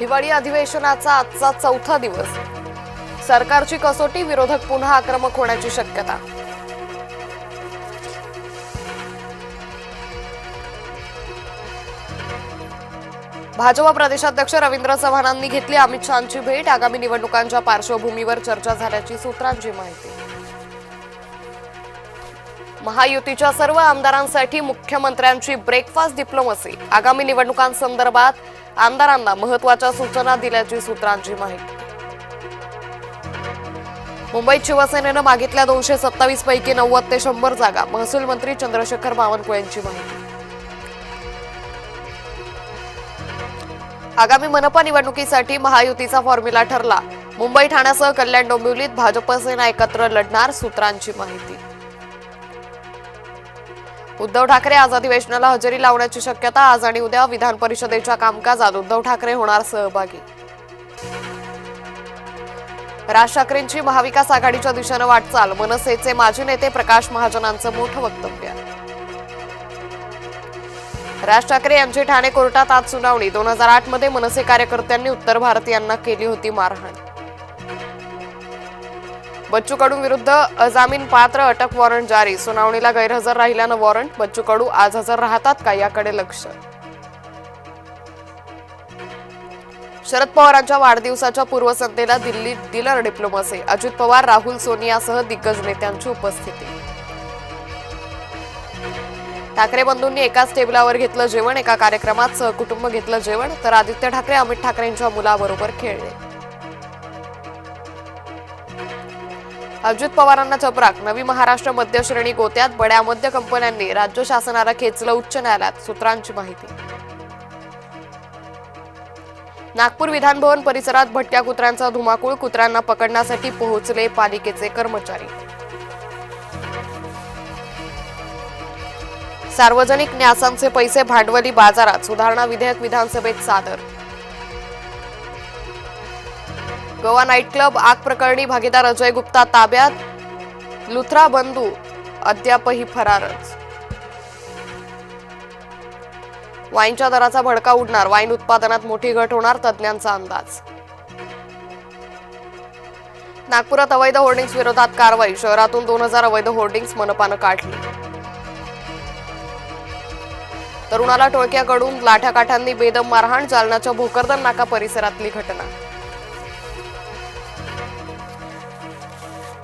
हिवाळी अधिवेशनाचा आजचा चौथा दिवस. सरकारची कसोटी, विरोधक पुन्हा आक्रमक होण्याची शक्यता. भाजपा प्रदेशाध्यक्ष रवींद्र चव्हाणांनी घेतली अमित शहांची भेट. आगामी निवडणुकांच्या पार्श्वभूमीवर चर्चा झाल्याची सूत्रांची माहिती. महायुतीच्या सर्व आमदारांसाठी मुख्यमंत्र्यांची ब्रेकफास्ट डिप्लोमसी. आगामी निवडणुकांसंदर्भात आमदारांना महत्त्वाच्या सूचना दिल्याची सूत्रांची माहिती. मुंबईत शिवसेनेनं मागितल्या 227 पैकी 90 ते 100 जागा. महसूल मंत्री चंद्रशेखर बावनकुळे यांची माहिती. आगामी मनपा निवडणुकीसाठी महायुतीचा फॉर्म्युला ठरला. मुंबई, ठाण्यासह कल्याण, डोंबिवलीत भाजप सेना एकत्र लढणार. सूत्रांची माहिती. उद्धव ठाकरे आज अधिवेशनाला हजेरी लावण्याची शक्यता. आज आणि उद्या विधान परिषदेच्या कामकाजात उद्धव ठाकरे होणार सहभागी. राज ठाकरेंची महाविकास आघाडीच्या दिशेनं वाटचाल. मनसेचे माजी नेते प्रकाश महाजनांचं मोठं वक्तव्य. राज ठाकरे यांची ठाणे कोर्टात आज सुनावणी. 2008 मध्ये मनसे कार्यकर्त्यांनी उत्तर भारतीयांना केली होती मारहाण. बच्चू कडू विरुद्ध अजामीन पात्र अटक वॉरंट जारी. सुनावणीला गैरहजर राहिल्यानं वॉरंट. बच्चू कडू आज हजर राहतात का याकडे लक्ष. शरद पवारांच्या वाढदिवसाच्या पूर्वसंध्येला दिल्लीत डिनर डिप्लोमसी. अजित पवार, राहुल, सोनियासह दिग्गज नेत्यांची उपस्थिती. ठाकरे बंधूंनी एकाच टेबलावर घेतलं जेवण. एका कार्यक्रमात सहकुटुंब घेतलं जेवण. तर आदित्य ठाकरे अमित ठाकरेंच्या मुलाबरोबर खेळले. अजित पवारांना चपराक. नवी महाराष्ट्र मध्य श्रेणी गोत्यात. बड्या मद्य कंपन्यांनी राज्य शासनाला खेचलं उच्च न्यायालयात. सूत्रांची माहिती. नागपूर विधान भवन परिसरात भटक्या कुत्र्यांचा धुमाकूळ. कुत्र्यांना पकडण्यासाठी पोहोचले पालिकेचे कर्मचारी. सार्वजनिक न्यासांचे पैसे भांडवली बाजारात. सुधारणा विधेयक विधानसभेत सादर. गोवा नाईट क्लब आग प्रकरणी भागीदार अजय गुप्ता ताब्यात. लुथरा बंधू अद्यापही फरारच. वाईनच्या दराचा भडका उडणार. वाईन उत्पादनात मोठी घट होणार. तज्ज्ञांचा अंदाज. नागपुरात अवैध होर्डिंग्स विरोधात कारवाई. शहरातून 2000 अवैध होर्डिंग्स मनपानं काढली. तरुणाला टोळक्याकडून लाठ्याकाठांनी बेदम मारहाण. जालन्याच्या भोकरदन नाका परिसरातली घटना.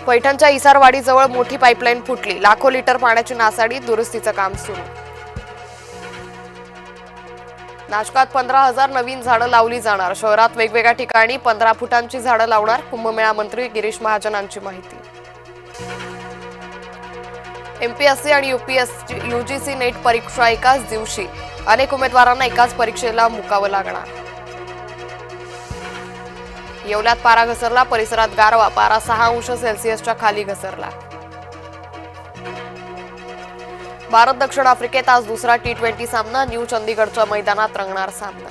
पैठणच्या इसारवाडीजवळ मोठी पाईपलाईन फुटली. लाखो लिटर पाण्याची नासाडी. दुरुस्तीचं काम सुरू. नाशकात 15,000 नवीन झाडं लावली जाणार. शहरात वेगवेगळ्या ठिकाणी 15 फुटांची झाडं लावणार. कुंभमेळा मंत्री गिरीश महाजनांची माहिती. एमपीएससी आणि यूजीसी नेट परीक्षा एकाच दिवशी. अनेक उमेदवारांना एकाच परीक्षेला मुकावं लागणार. येवल्यात पारा घसरला. परिसरात गारवा. पारा 6 अंश सेल्सिअसच्या खाली घसरला. भारत दक्षिण आफ्रिकेत आज दुसरा T20 सामना. न्यू चंदीगडच्या मैदानात रंगणार सामना.